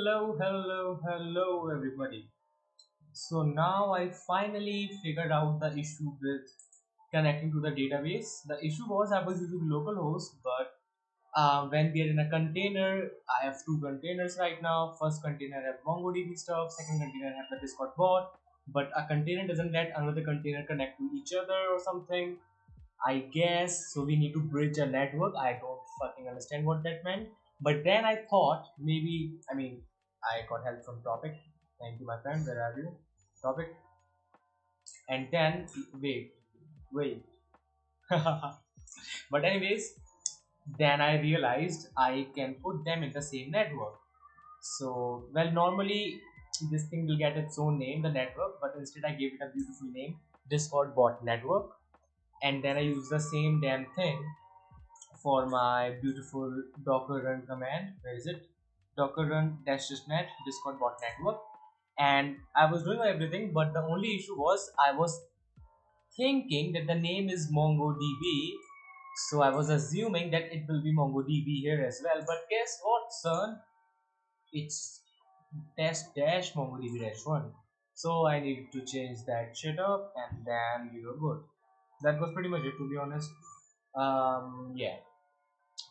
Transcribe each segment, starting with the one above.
Hello, everybody. So now I finally figured out the issue with connecting to the database. The issue was I was using localhost, but when we are in a container, I have two containers right now. First container have MongoDB stuff, second container have the Discord bot, but a container doesn't let another container connect to each other or something. I guess so. We need to bridge a network. I don't fucking understand what that meant. But then I thought maybe, I got help from Topic. Thank you, my friend. Where are you? Topic. And then, wait. But, anyways, then I realized I can put them in the same network. So, well, normally this thing will get its own name, the network, but instead I gave it a beautiful name, Discord Bot Network. And then I use the same damn thing for my beautiful docker run command. Where is it? Docker run dash net discord bot network. And I was doing everything, but the only issue was I was thinking that the name is MongoDB, so I was assuming that it will be MongoDB here as well. But guess what, son? It's test dash MongoDB dash one. So I need to change that shit up, and then we were good. That was pretty much it, to be honest. Yeah,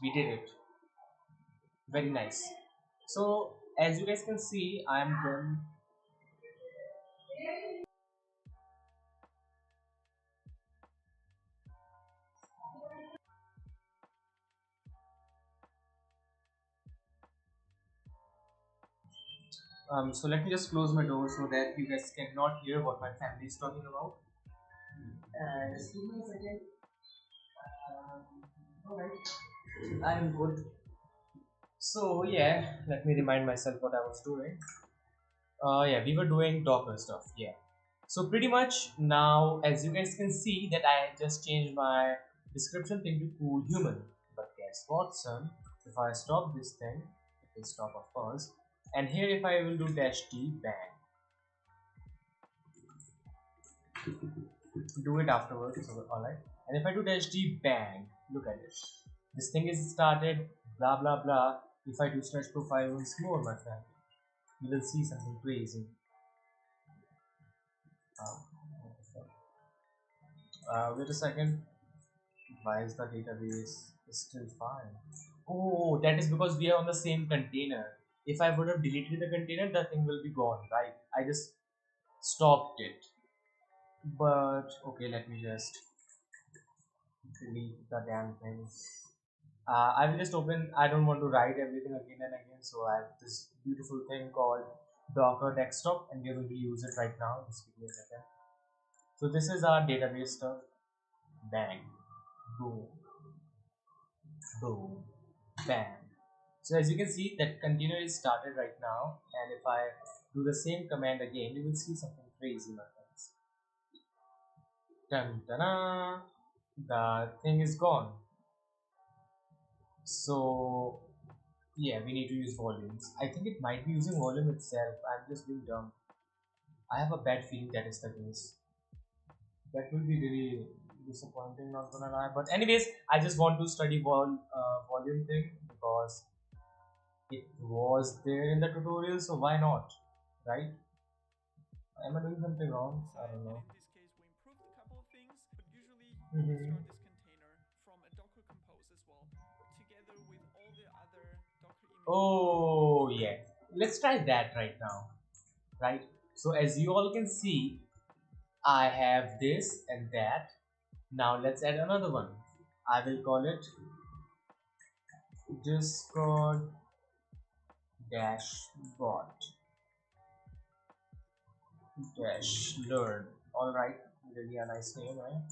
we did it. Very nice. So as you guys can see, I'm done. So let me just close my door so that you guys cannot hear what my family is talking about. Just give me a second. Alright, I'm good. So yeah, let me remind myself what I was doing. Yeah, we were doing Docker stuff. Yeah. So pretty much now, as you guys can see, that I just changed my description thing to cool human. But guess what, son? If I stop this thing, it will stop, of course. And here, if I will do dash d, bang. Do it afterwards. So alright. And if I do dash d, bang. Look at it. This thing is started. Blah blah blah. If I do slash profile once more, my friend, you will see something crazy. Wait a second. Why is the database still fine? Oh, that is because we are on the same container. If I would have deleted the container, the thing will be gone, right? I just stopped it. But okay, let me just delete the damn thing. I will just open. I don't want to write everything again and again, so I have this beautiful thing called Docker Desktop, and we're going to use it right now. Just give me a second. So this is our database stuff. Bang, boom, boom, bam. So as you can see, that container is started right now, and if I do the same command again, you will see something crazy, my friends. Dun, dun, the thing is gone. So yeah, we need to use volumes. I think it might be using volume itself. I'm just being dumb. I have a bad feeling that is the case. That will be really disappointing, not gonna lie. But anyways, I just want to study volume thing because it was there in the tutorial, so why not, right? Am I doing something wrong? I don't know. Mhm. Oh yeah, let's try that right now, right? So as you all can see, I have this and that. Now let's add another one. I will call it Discord dash bot dash learn. All right, really a nice name, right?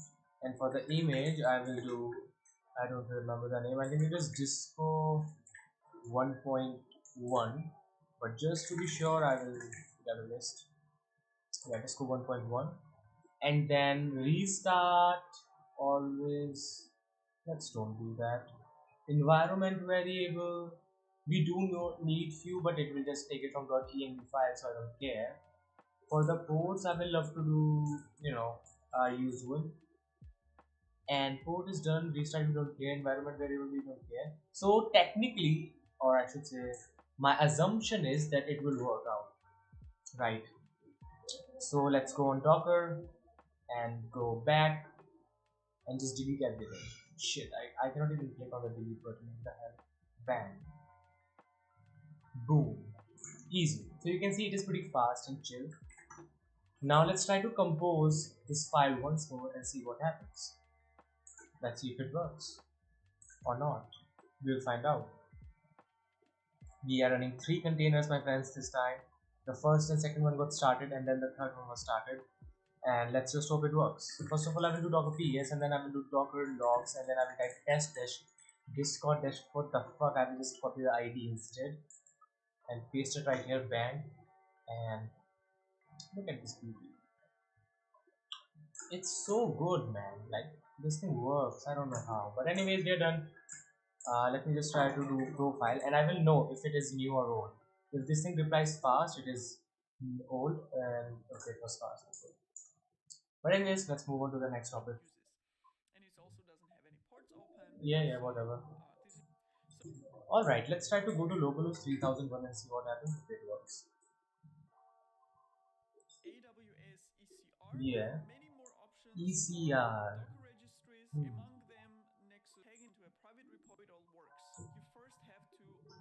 And for the image, I will do. I don't remember the name. I think it is Disco 1.1. But just to be sure, I will get a list. Yeah, Disco 1.1, and then restart. Always. Let's don't do that. Environment variable. We do not need few, but it will just take it from .env file, so I don't care. For the ports, I will love to do, our usual. And port is done. Restart, we don't care. Environment variable, we don't care. So technically, or I should say, My assumption is that it will work out, right? So let's go on Docker and go back and just delete everything. Shit, I cannot even click on the delete button. What the hell? Bang. Boom. Easy. So you can see it is pretty fast and chill. Now let's try to compose this file once more and see what happens. Let's see if it works or not. We'll find out. We are running 3 containers, my friends, this time. The first and second one got started, and then the third one was started. And let's just hope it works. First of all, I will do docker ps, and then I will do docker logs, and then I will type test dash discord dash. What the fuck? I will just copy the id instead and paste it right here. Bang. And look at this beauty. It's so good, man. Like, this thing works. I don't know how, but anyways, we're done. Let me just try to do profile, and I will know if it is new or old. If this thing replies fast, it is old, and okay, it was fast. Okay. But anyways, let's move on to the next topic. Yeah, yeah, whatever. All right, let's try to go to localhost 3001 and see what happens if it works. Yeah, ECR. Hmm.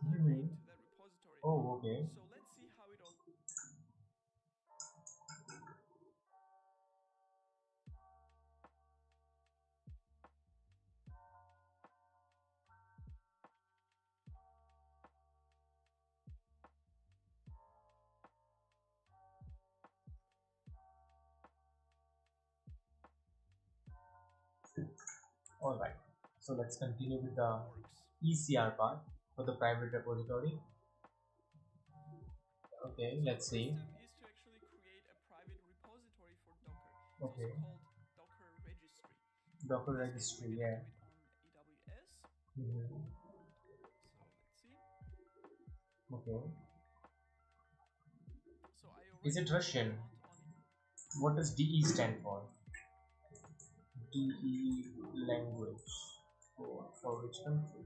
Mhm. Oh, okay. All right. So let's continue with the ECR part for the private repository. Okay, let's see. Okay, Docker registry. Yeah. Mhm. Okay. Is it Russian? What does DE stand for? DE language. For which country?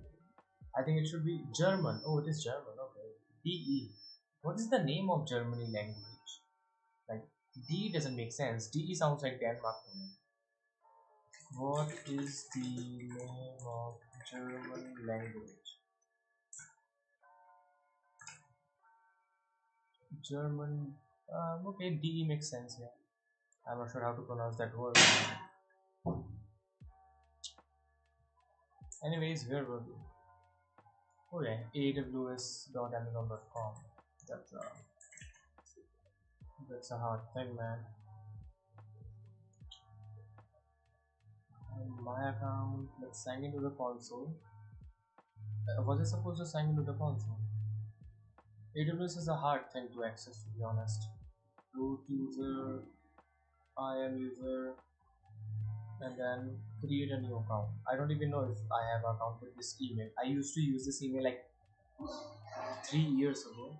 I think it should be German. Oh, it is German. Okay. DE. What is the name of Germany language? Like, D doesn't make sense. DE sounds like Denmark to me. What is the name of German language? German. Okay, DE makes sense. Yeah. I'm not sure how to pronounce that word. Anyways, where were we? Oh yeah, aws.amazon.com. That's a that's a hard thing, man. And my account. Let's sign into the console. Was I supposed to sign into the console? AWS is a hard thing to access, to be honest. Root user, IAM user, and then create a new account. I don't even know if I have an account with this email. I used to use this email like 3 years ago.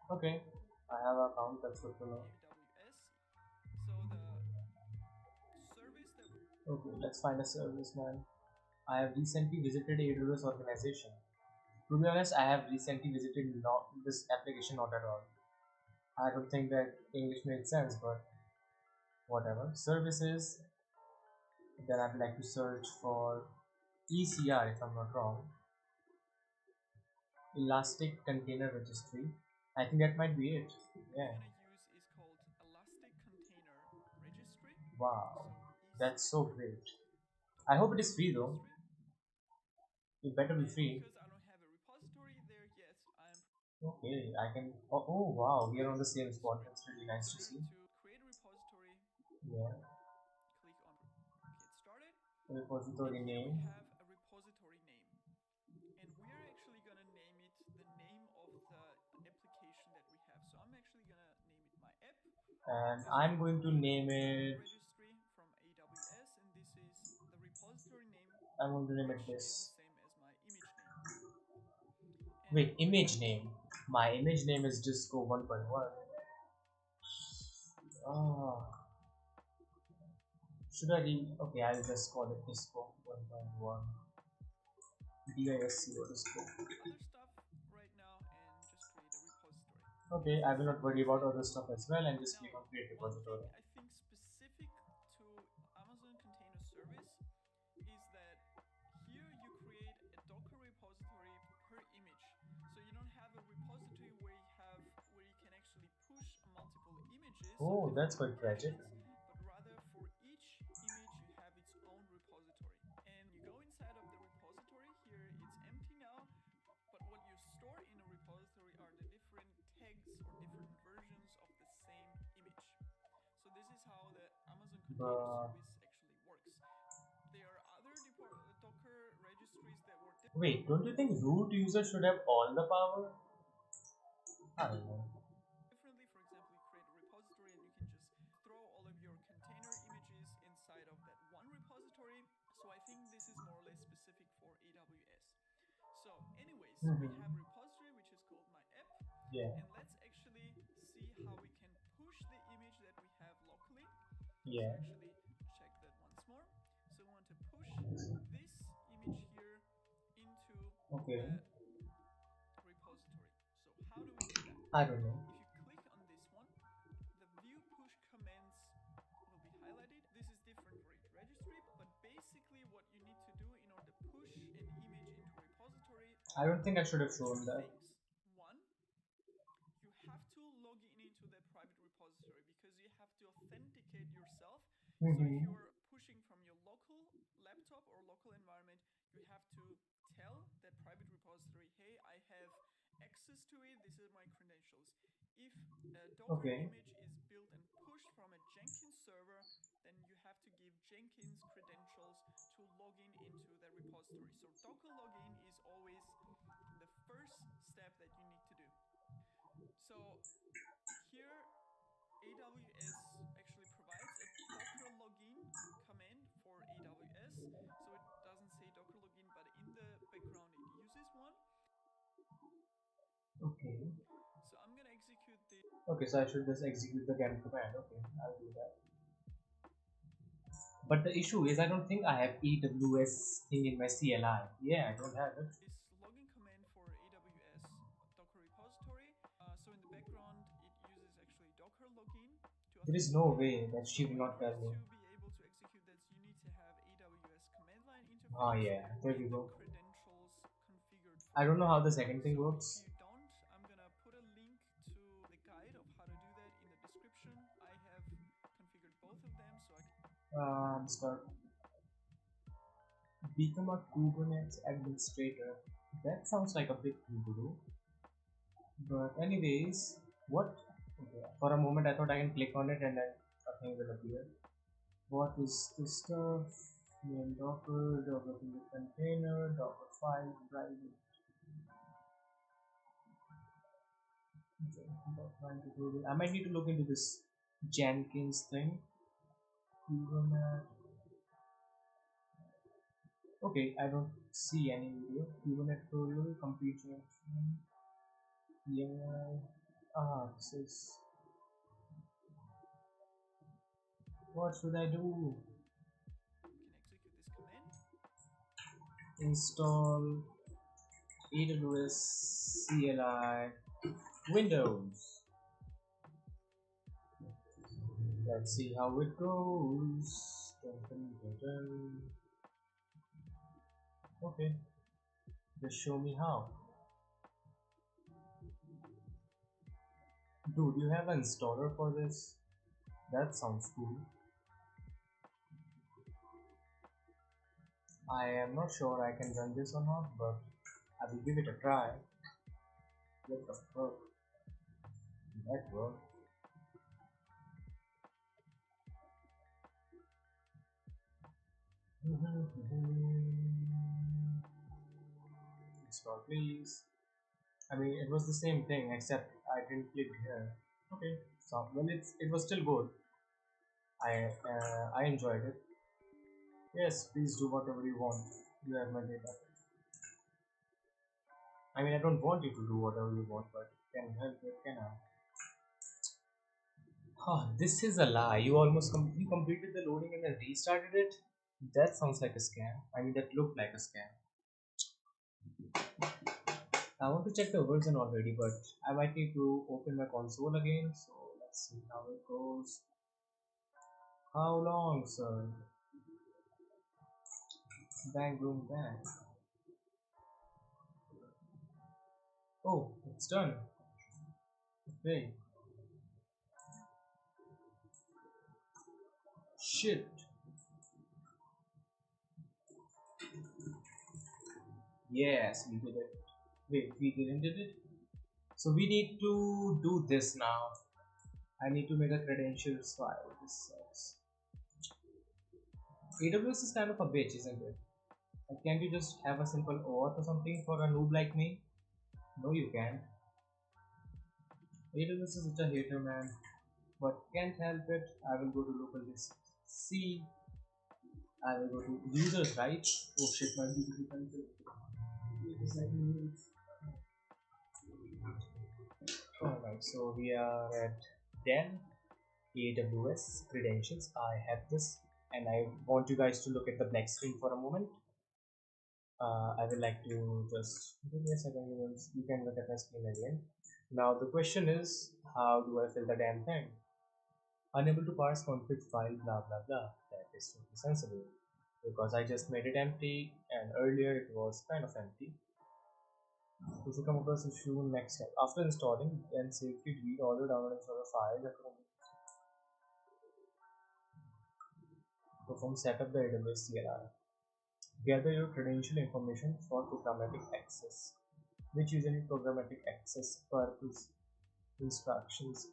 Okay, I have an account. That's good to know. Okay, let's find a service, man. I have recently visited AWS organization. To be honest, I have recently visited not this application not at all. I don't think that English makes sense, but whatever. Services. Then I'd like to search for ECR if I'm not wrong. Elastic Container Registry. I think that might be it. Yeah. Wow. That's so great. I hope it is free though. It better be free. Okay, I can. Oh, oh wow, we are on the same spot. That's really nice to see. Yeah. Repository name. And I'm going to name it. I'm going to name it this. Wait, image name. My image name is Disco 1.1. Oh, should I re? Okay, I'll just call it Disco 1.1. DISC underscore. other stuff right now and just create a repository. Okay, I will not worry about other stuff as well and just click Now, on create one thing repository. I think specific to Amazon Container Service is that here you create a Docker repository per image. So you don't have a repository where you can actually push multiple images of Oh, that's different quite tragic. locations, but rather for each image you have its own repository. And you go inside of the repository, here it's empty now, but what you store in a repository are the different tags or different versions of the same image. So this is how the Amazon Container But Service actually works. There are other Docker registries that work wait, don't you think root user should have all the power? I don't know. differently. For example, you create a repository and you can just throw all of your container images inside of that one repository. So I think this is more or less specific for AWS. So anyways, we have a repository which is called my app, Yeah, and let's actually see how we can push the image that we have locally. So yeah. actually check that once more. So we want to push this image here into Okay. the repository. So how do we do that? I don't know. If you click on this one, the view push commands will be highlighted. This is different for each registry, but basically what you need to do in order to push an image into a repository I are don't think I should have two shown that. things. One, you have to log in into the private repository because you have to authenticate yourself. So if Mm-hmm. you're pushing from your local laptop or local environment, you have to tell that private repository, hey, I have access to it, this is my credentials. If a Docker Okay. image is built and pushed from a Jenkins server, then you have to give Jenkins credentials to log in into the repository. So Docker login is always the first step that you need to do. So here AWS actually provides a Docker login command for AWS. So it doesn't say Docker login, but in the background it uses one. Okay. So I'm gonna execute the Okay, so I should just execute the get command. Okay, I'll do that. But the issue is I don't think I have AWS thing in my CLI. Yeah, I don't have it. this login command for AWS Docker repository. So in the background it uses actually Docker login to There is no authenticate. way that she So will in not order tell me. to be able to execute that, you need to have AWS command line Ah, interface yeah, there with we the go. credentials configured for I it. don't know how the second thing So if works. you don't, I'm gonna put a link to the guide of how to do that in the description. I have configured both of them, so I can Start become a Kubernetes administrator. That sounds like a big thing to do. But anyways, what? Okay, for a moment I thought I can click on it and then a thing will appear. What is this stuff? Name Docker, developing the container, Docker file, private. I might need to look into this Jenkins thing. Kubernetes. Okay, I don't see any video. Kubernetes tutorial, complete Jenkins. Yeah. Ah, this is. What should I do? execute this command. Install AWS CLI Windows. Let's see how it goes. Dun, dun, dun, dun. Okay, just show me how. Dude, you have an installer for this? That sounds cool. I am not sure I can run this or not, but I will give it a try. What the fuck? That worked. Install please. I mean, it was the same thing except I didn't click here. Okay, so well, it was still good. I enjoyed it. Yes, please do whatever you want. You have my data. I mean, I don't want you to do whatever you want, but can help it, can I? Oh, this is a lie. You completed the loading and then restarted it. That sounds like a scam. I mean, that looked like a scam. I want to check the version already, but I might need to open my console again. So let's see how it goes. How long, sir? Bang, boom, bang. Oh, it's done. Okay. Shit. Yes, we did it. Wait, we didn't did it? So we need to do this now. I need to make a credentials file. This sucks. AWS is kind of a bitch, isn't it? Like, can't you just have a simple auth or something for a noob like me? No, you can't. AWS is such a hater, man. But can't help it. I will go to local disk C. I will go to users, right? Oh shit, my beautiful country. Wait a second. Alright, so we are at Dell AWS credentials. I have this, and I want you guys to look at the black screen for a moment. I would like to just give me a second. You can look at my screen again. Now the question is, how do I fill the damn thing? Unable to parse config file, blah blah blah. That is totally sensible because I just made it empty, and earlier it was kind of empty. If you come across issue, next step after installing, then safely delete all the download installer files. Perform setup the AWS CLI. Gather your credential information for programmatic access, which usually programmatic access purpose instructions.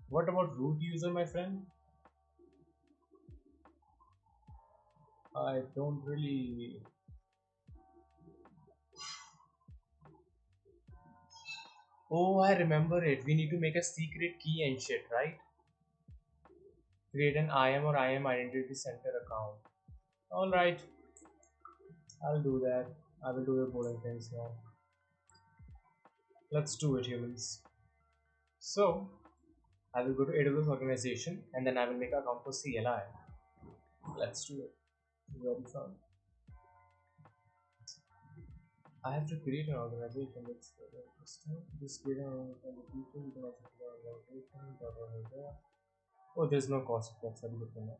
What about root user, my friend? I don't really. Oh, I remember it. We need to make a secret key and shit, right? Create an IAM or IAM identity center account. Alright, I'll do that. I will do the boring things now. Let's do it, humans. So, I will go to AWS organization and then I will make an account for CLI. Let's do it. Very fun. I have to create an organization. That's very interesting. Just create an organization. You can also create an organization. Oh, there's no cost. That's very good to know.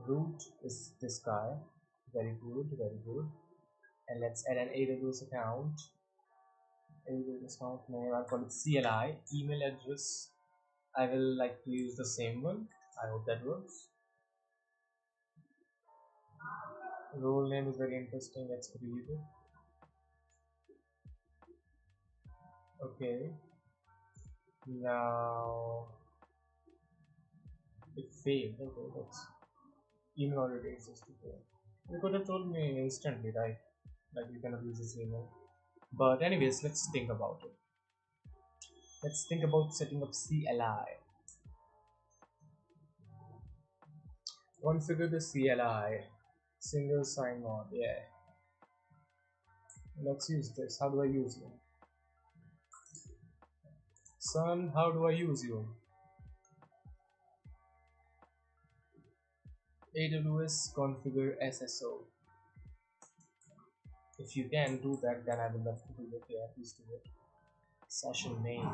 Root is this guy. Very good, very good. And let's add an AWS account. AWS account name. I'll call it CLI. Email address. I will like to use the same one. I hope that works. Role name is very interesting. Let's create it. Okay. Now it failed. Okay, that's email already exists. Okay. You could have told me instantly, right? Like you cannot use this email. But anyways, let's think about it. Let's think about setting up CLI. Configure the CLI. Single sign on. Yeah. Let's use this. How do I use you? Son, how do I use you? AWS configure SSO. If you can do that, then I will love to do it. Yeah, please do it. Session name,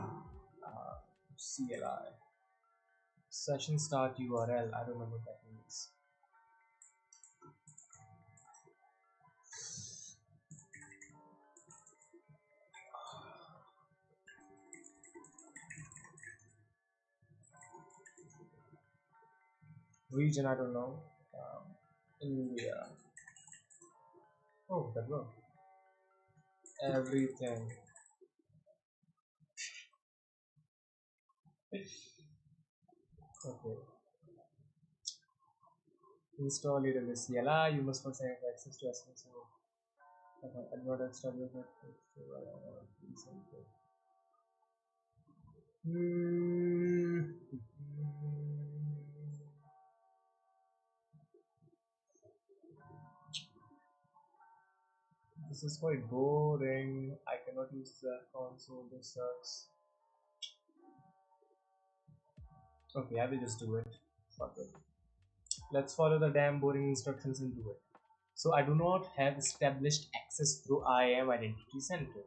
CLI. Session start URL. I don't know what that means. Region, I don't know. India. Oh, that worked. Everything. Okay. Install AWS CLI. You must first have access to SSO. Advanced Hmm. This is quite boring. I cannot use the console. This sucks. Okay, I will just do it. Fuck it. Let's follow the damn boring instructions and do it. So I do not have established access through IAM Identity Center.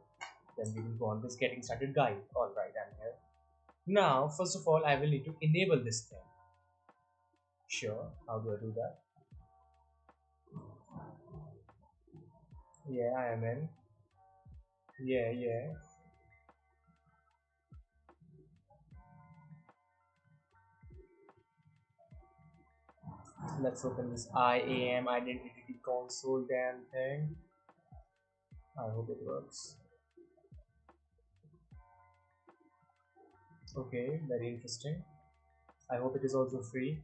Then we will go on this getting started guide. Alright, I'm here. Now, first of all, I will need to enable this thing. Sure, how do I do that? Yeah, I am in. Yeah. Let's open this IAM Identity Console damn thing. I hope it works. Okay, very interesting. I hope it is also free.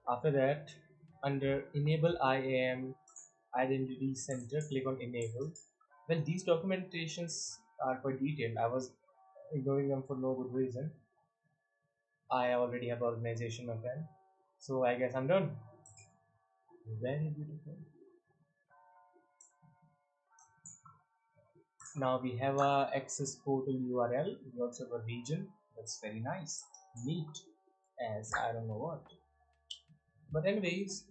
After that, under Enable IAM Identity Center, click on Enable. Well, these documentations are quite detailed. I was ignoring them for no good reason. I already have organization of them. So I guess I'm done. Very beautiful. Now we have a access portal URL. We also have a region. That's very nice. Neat as I don't know what. But anyways,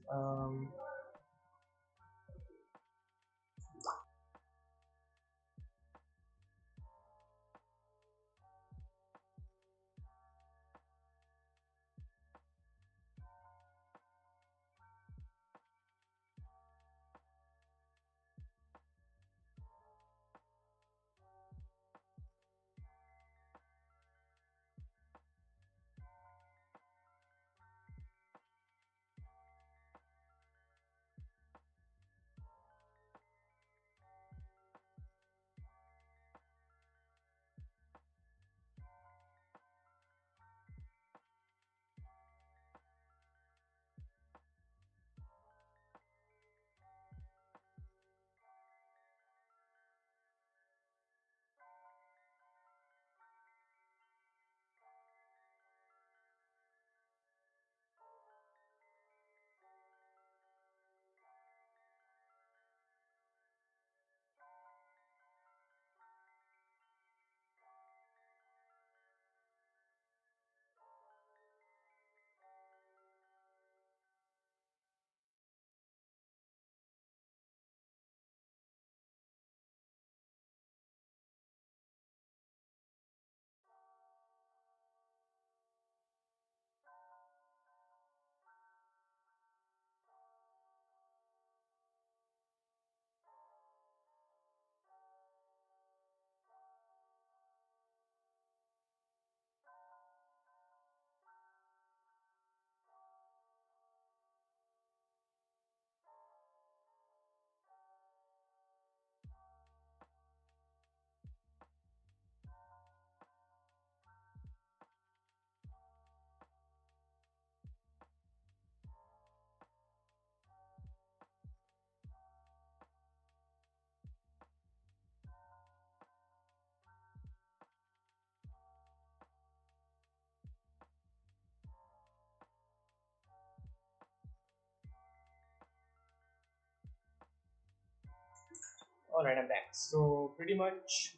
alright, I'm back. So pretty much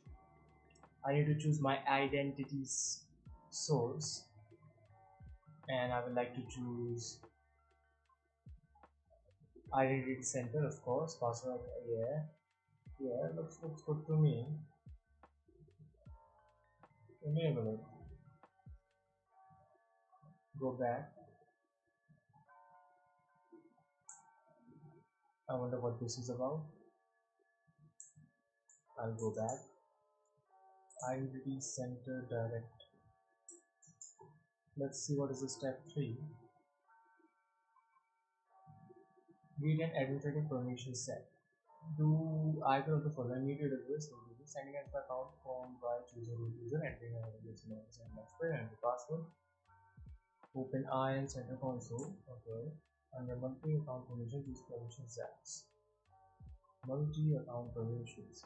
I need to choose my identity's source, and I would like to choose identity center, of course. Password, yeah, looks good to me. Enable it. Go back. I wonder what this is about. I'll go back. Identity center direct. Let's see what is the step 3. Read an administrative permission set. Do either of the following need to request will be signing as the account formed by choosing root user, entering an identity and password and the password. Open IAM Center console. Okay. Under multi account permission, choose permission sets. Multi account permissions.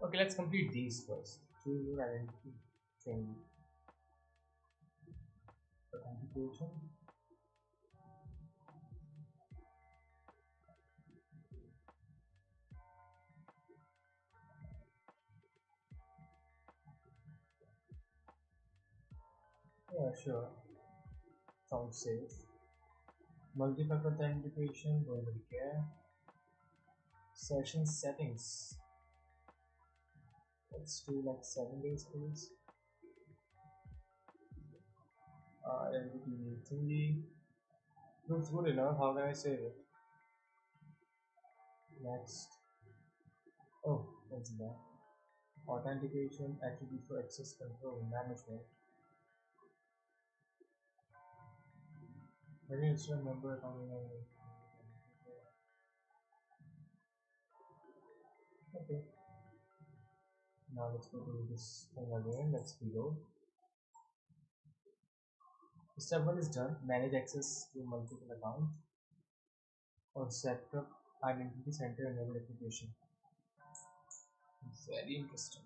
Okay, let's complete these first. Choose your identity thing. Authentication. Yeah, sure. found safe. Multi-factor authentication, don't really care. Session settings. Let's do like 7 days please. Identity thingy. Looks good enough, how can I save it? Next. Oh, what's that? Authentication, attribute for access control, management. Maybe it's a member account. Okay. Now let's go to this thing again. Let's reload. Step 1 is done. Manage access to multiple accounts or set up identity center enabled application. Very interesting.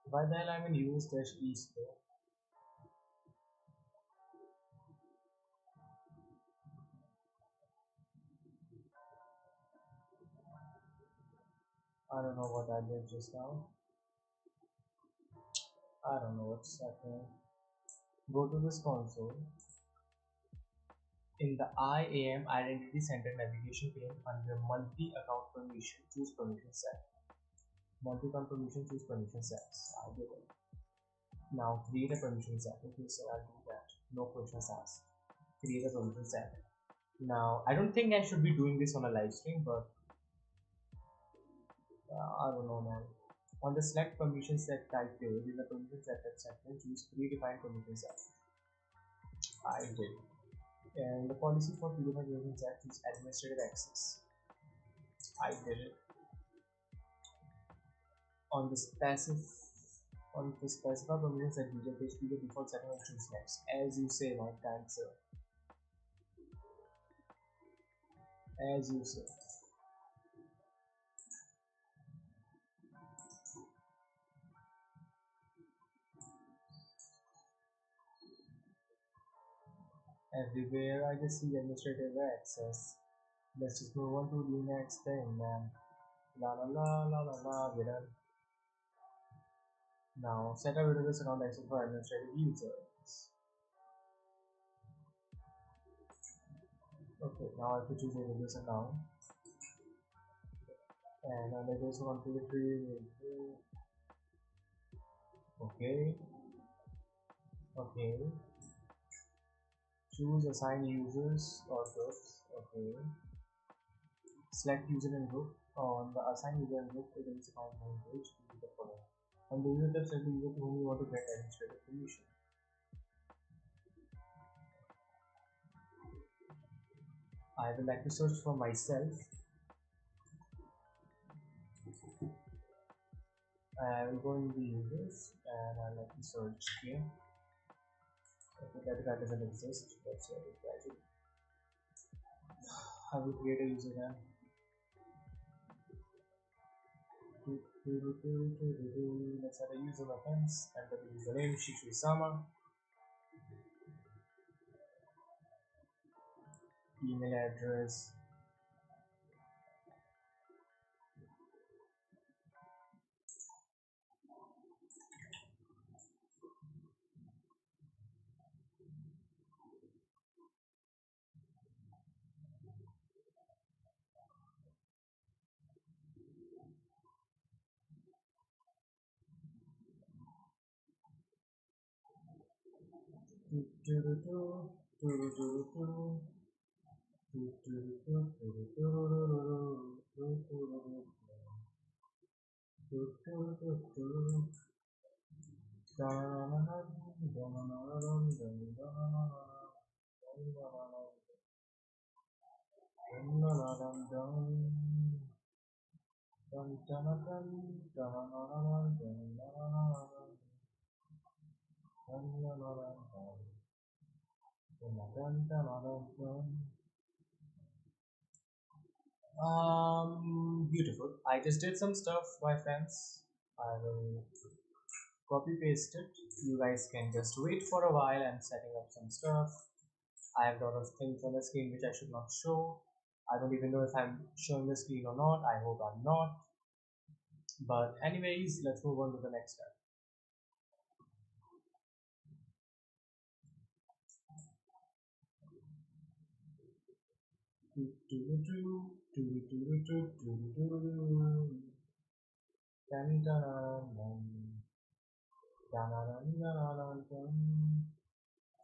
Why the hell I'm in use-e store? I don't know what I did just now. I don't know what's happening. Go to this console. In the IAM Identity Center navigation pane under multi-account permission, choose permission set. Multi-account permission, choose permission sets. I did it. Now create a permission set. Okay, so I'll do that. No questions asked. Create a permission set. Now I don't think I should be doing this on a live stream, but I don't know, man. On the select permission set type page, in the permission set section, choose predefined permission set. I did. And the policy for predefined permission set is administrative access. I did it. On the specify permission set user page, the default setting and choose next. As you say, my kind sir. As you say. Everywhere I just see administrative access. Let's just move on to the next thing, man. La la la la la la, we're done. Now set up AWS account access for administrative users. Okay, now I have to choose AWS account. And AWS account directory. Okay. Okay. Choose assign users or groups. Okay. Select user and group. On the assign user and group AWS account homepage, choose the following. On the user tab, select the user to whom you want to grant administrative permission. I would like to search for myself. I will go in the users and I'll like to search here. Okay, that doesn't exist. That's why it tries it. I will create a user then. Let's add a user reference and the username Shishu Sama. Email address. Beautiful. I just did some stuff, my friends. I will copy paste it. You guys can just wait for a while. I'm setting up some stuff. I have a lot of things on the screen which I should not show. I don't even know if I'm showing the screen or not. I hope I'm not. But anyways, let's move on to the next step.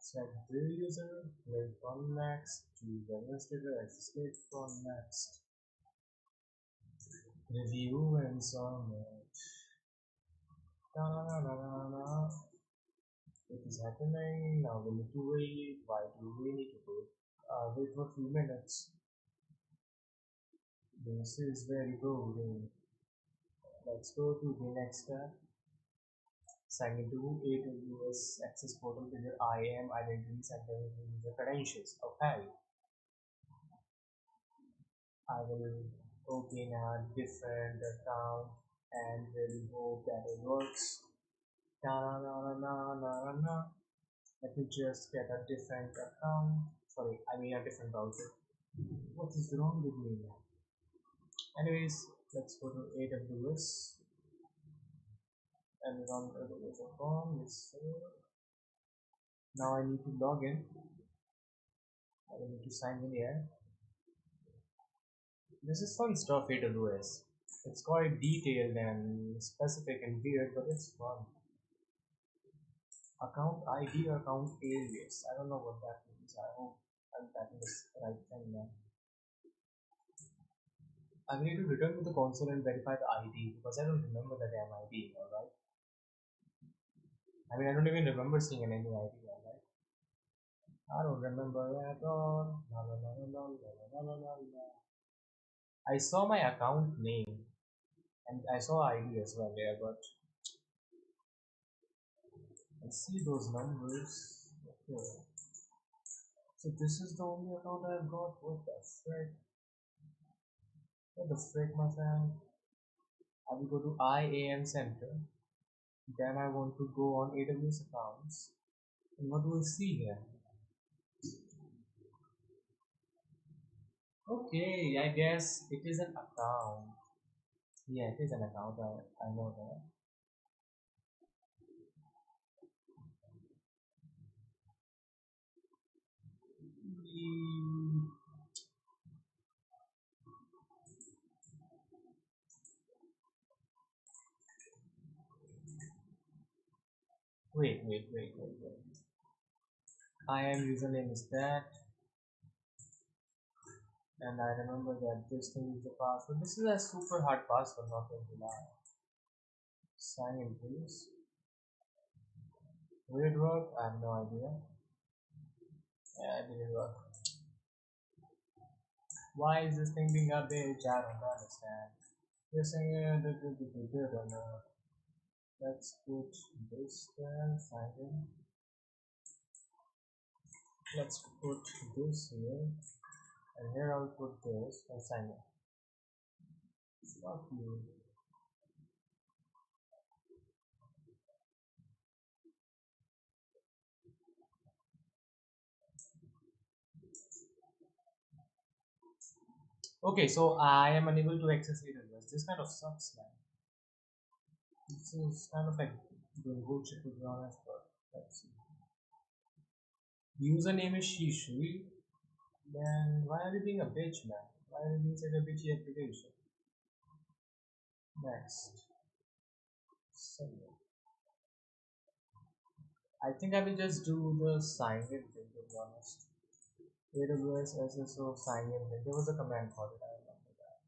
Select the user, click on next, choose the administrator, access state from next, review and submit. It is happening, now we need to wait. Why do we need to wait? Wait for a few minutes. This is very boring. Let's go to the next step. Sign into AWS Access Portal with your IAM identities and user credentials. Okay, I will open a different account and really hope that it works. Da-na-na-na-na-na-na. Let me just get a different account. Sorry, I mean a different browser. What is wrong with me now? Anyways, let's go to AWS and run AWS.com. Yes, sir. Now I need to log in. I need to sign in here. This is fun stuff, AWS. It's quite detailed and specific and weird, but it's fun. Account ID or account alias. I don't know what that means. I hope I'm typing this right thing now. I need to return to the console and verify the ID because I don't remember the damn ID, alright? I mean, I don't even remember seeing any ID, alright? I don't remember at all. La, la, la, la, la, la, la, la. I saw my account name and I saw ID as well there, but I see those numbers. Okay. So this is the only account I've got. What the frick? What the frick, my friend? I will go to IAM Center. Then I want to go on AWS accounts. And what do I see here? Okay, I guess it is an account. Yeah, it is an account. I know that. Mm, wait. IAM username is that, and I remember that this thing is the password. This is a super hard password, not going to lie. Sign in, please. Will it work? I have no idea. Yeah, it didn't work. Why is this thing being a bitch? I don't understand. You're saying let's put this there, sign in. Let's put this here, and here I'll put this and sign in. Fuck you. Okay, so I am unable to access AWS. This kind of sucks, man. This is kind of like doing bullshit to be honest, but let's see. Username is Shishui. Then why are you being a bitch, man? Why are you being such a bitchy application? Next. Submit. I think I will just do the sign in thing to be honest. AWS SSO sign in thing. There was a command for it, I remember that.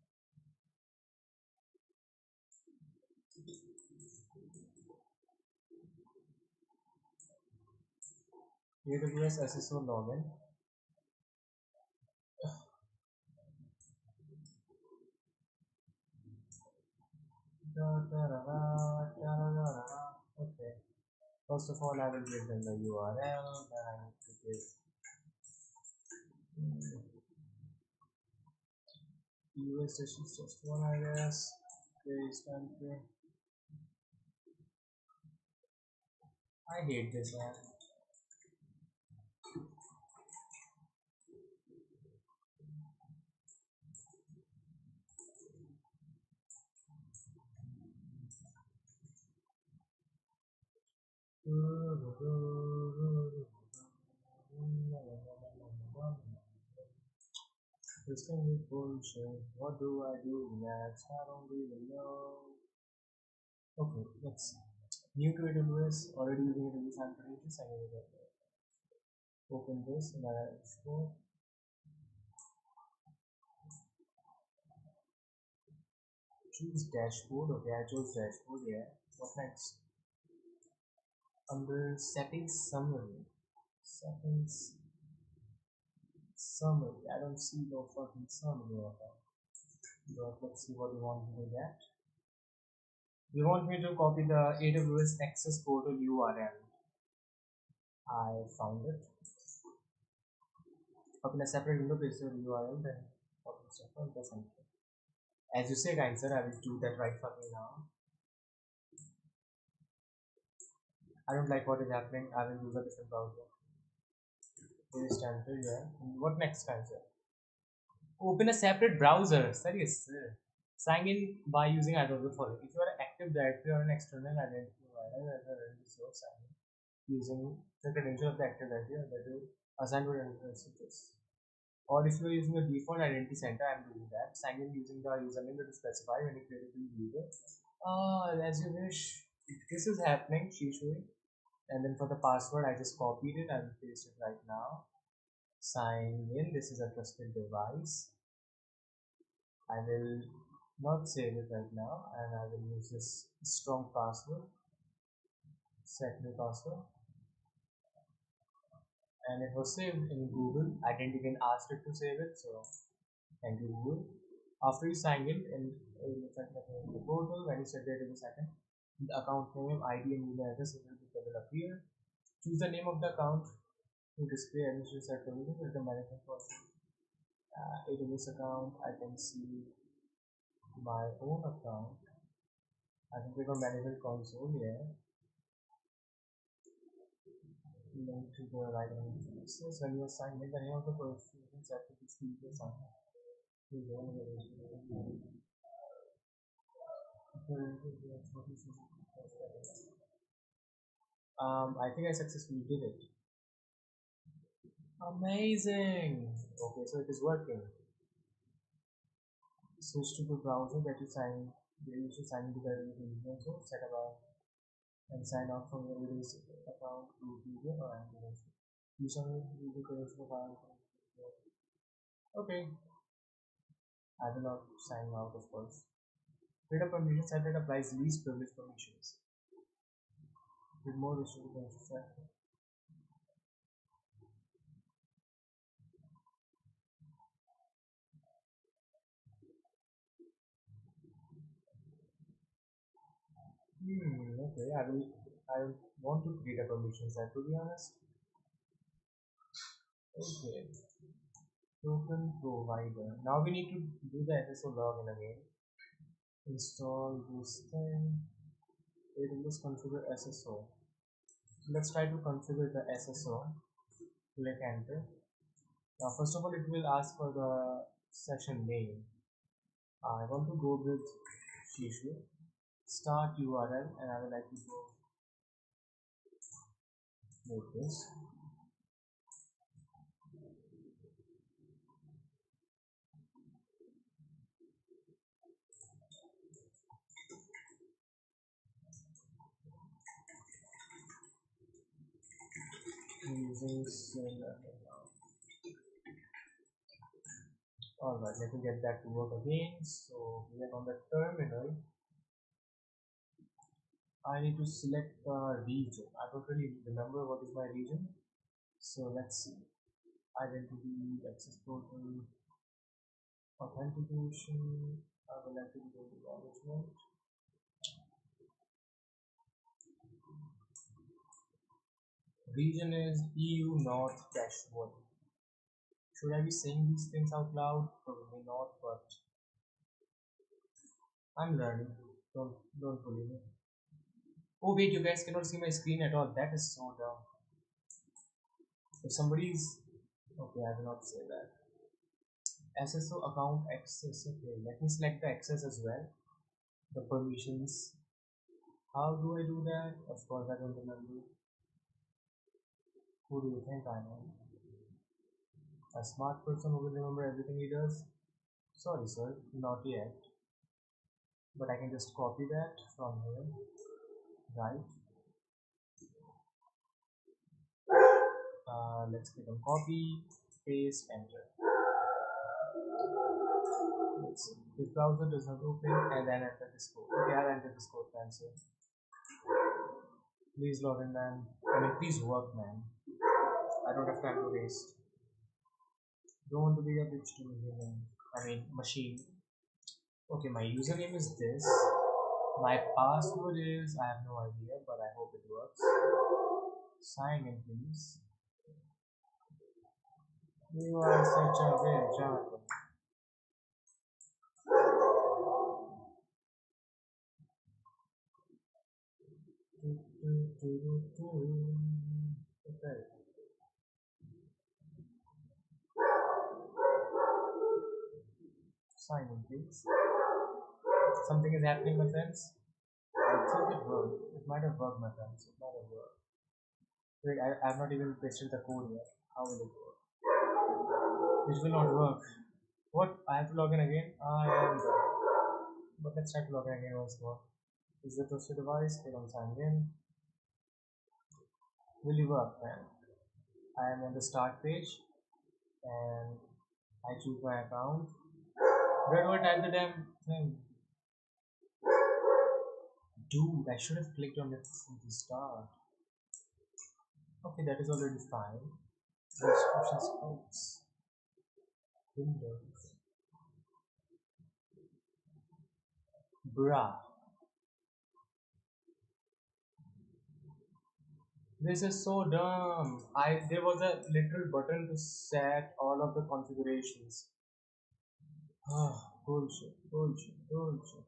AWS SSO login. Okay. First of all, I will give them the URL. Then I need to give US sessions just one, I guess. Place country. I hate this man. This thing is bullshit. What do I do next? I don't really know. Okay, let's new to AWS. Already using AWS Anchorage. I need to open this and I export. Choose dashboard. Okay, I chose dashboard. Yeah. What next? Under settings summary. Settings summary. I don't see no fucking summary of that. But let's see what you want me to get. You want me to copy the AWS Access Portal URL. I found it. Open a separate window, paste the URL, then copy the stuff and press enter. As you say, kind sir, I will do that right fucking now. I don't like what is happening. I will use a different browser. Paste enter, yeah. What next, kind sir? Open a separate browser. Serious, sir. Sign in by using either of the following. If you are an Active Directory or an external identity provider, as a registered source, sign in using the credential of the Active Directory that will assign to identity switches. Or if you are using the default identity center, I am doing that. Sign in using the username that is specified when you create a new user. As you wish. If this is happening, Shishui. And then for the password, I just copied it. I will paste it right now. Sign in. This is a trusted device. I will not save it right now, and I will use this strong password. Set new password. And it was saved in Google. I didn't even ask it to save it, so thank you, Google. After you sign in the portal, when you set it in a second, the account name, ID, and email address will appear. Choose the name of the account to display administrative set permission with the management person. AWS account, I can see my own account. I can click on management console here. Link to the right hand. This when you assign in the name of the person set to this field assign. I think I successfully did it. Amazing. Okay, so it is working. Switch to the browser that you sign. You should sign into the user, so set up and sign out from your user account to user or Anchorage. Use some user credential account. Okay, I will not sign out, of course. Freedom permission set that applies least privilege permissions. With more restricted permissions set. Okay, I want to create a permission set, to be honest. Okay. Token provider. Now we need to do the SSO login again. Install this thing. It will just configure SSO. Let's try to configure the SSO. Click enter. Now first of all it will ask for the session name. I want to go with Shishu. Start URL and I would like to go with this. Using alright, let me get that to work again. So we are on the terminal. I need to select the region. I don't really remember what is my region. So let's see. Identity, access portal, authentication. I will like to go to management. Region is EU North -1. Should I be saying these things out loud? Probably not, but I'm learning. Don't bully me. Oh wait, you guys cannot see my screen at all. That is so dumb. If somebody's okay, I will not say that. SSO account access. Okay, let me select the access as well. The permissions. How do I do that? Of course, I don't remember. Who do you think I am? A smart person who will remember everything he does? Sorry, sir, not yet. But I can just copy that from here, right? Let's click on copy, paste, enter. Let's see. This browser does not open, and then enter this code. Okay, I'll enter this code, fancy. Please log in, man. I mean, please work, man. I don't have time to waste. Don't want to be a bitch to me, man. I mean, machine. Okay, my username is this. My password is, I have no idea, but I hope it works. Sign in, please. You are such a bitch, aren't you? Okay. Sign in, please. Something is happening, my friends. I think it worked. It might have worked, my friends. It might have worked. Wait, I have not even pasted the code yet. How will it work? It will not work. What? I have to log in again? I am done. But let's try to log in again once more. Is the trusted device? Click on sign in. Will it work, man? I am on the start page and I choose my account. Where do I type the damn thing? Dude, I should have clicked on it from the start. Okay, that is already fine. Description scopes. Windows. Bruh. This is so dumb. There was a literal button to set all of the configurations. Ah, bullshit, bullshit, bullshit.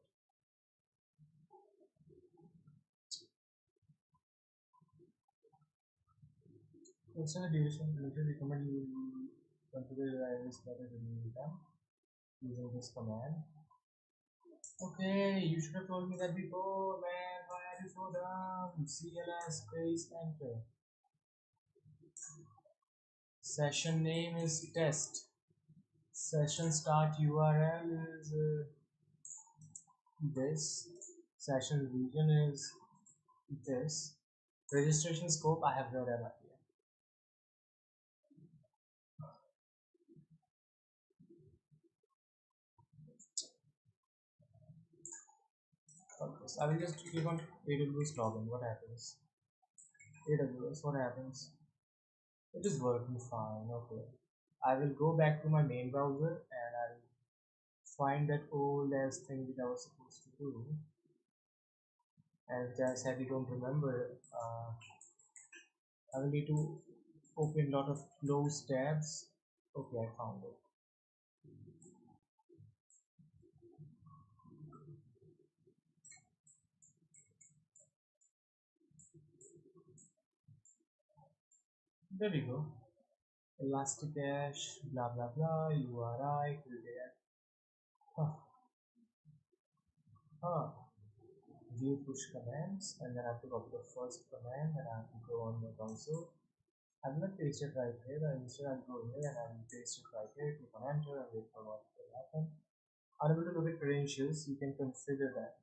Extend the duration. Later recommend you configure the iris better than them using this command. Okay, you should have told me that before, man. Why are you so dumb? CLS space enter. Session name is test. Session start URL is this. Session region is this. Registration scope, I have no idea. Okay, so I will just click on AWS login. What happens? AWS, what happens? It is working fine. Okay. I will go back to my main browser and I'll find that old ass thing that I was supposed to do. And I said you don't remember, I will need to open a lot of closed tabs. Okay, I found it. There we go. Elasticache, blah blah blah, URI, create. Huh. Huh. View push commands, and then I have to copy the first command and I have to go on the console. I will not paste it right here, and instead I'll go here and I will paste it right here, click on enter and wait for what will happen. Unable to look at credentials, you can configure that.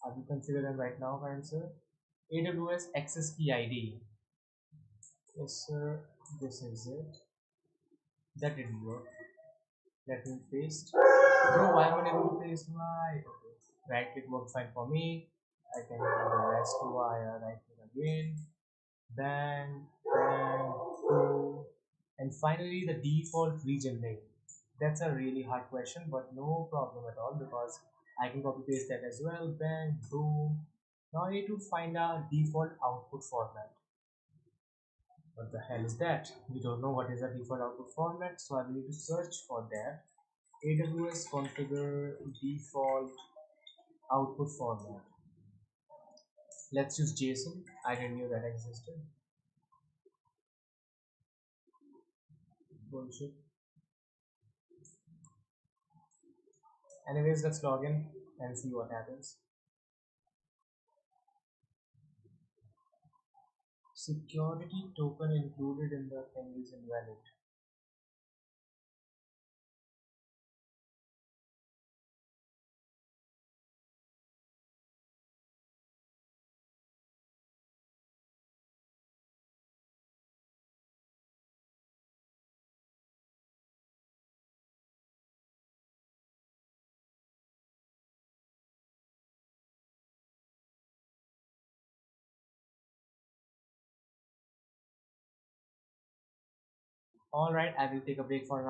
I will configure them right now, my answer. AWS access key ID. Yes sir, this is it. That didn't work. Let me paste. Bro, why am I unable to paste? Why? Okay. Right click worked fine for me. I can do the rest via right click again. Bang, bang, boom. And finally the default region name. That's a really hard question, but no problem at all because I can copy paste that as well. Bang, boom. Now I need to find a default output format. What the hell is that? We don't know what is the default output format, so I will need to search for that. AWS configure default output format. Let's use JSON. I didn't know that existed. Bullshit. Anyways, let's log in and see what happens. Security token included in the thing is invalid. Alright, I will take a break for now.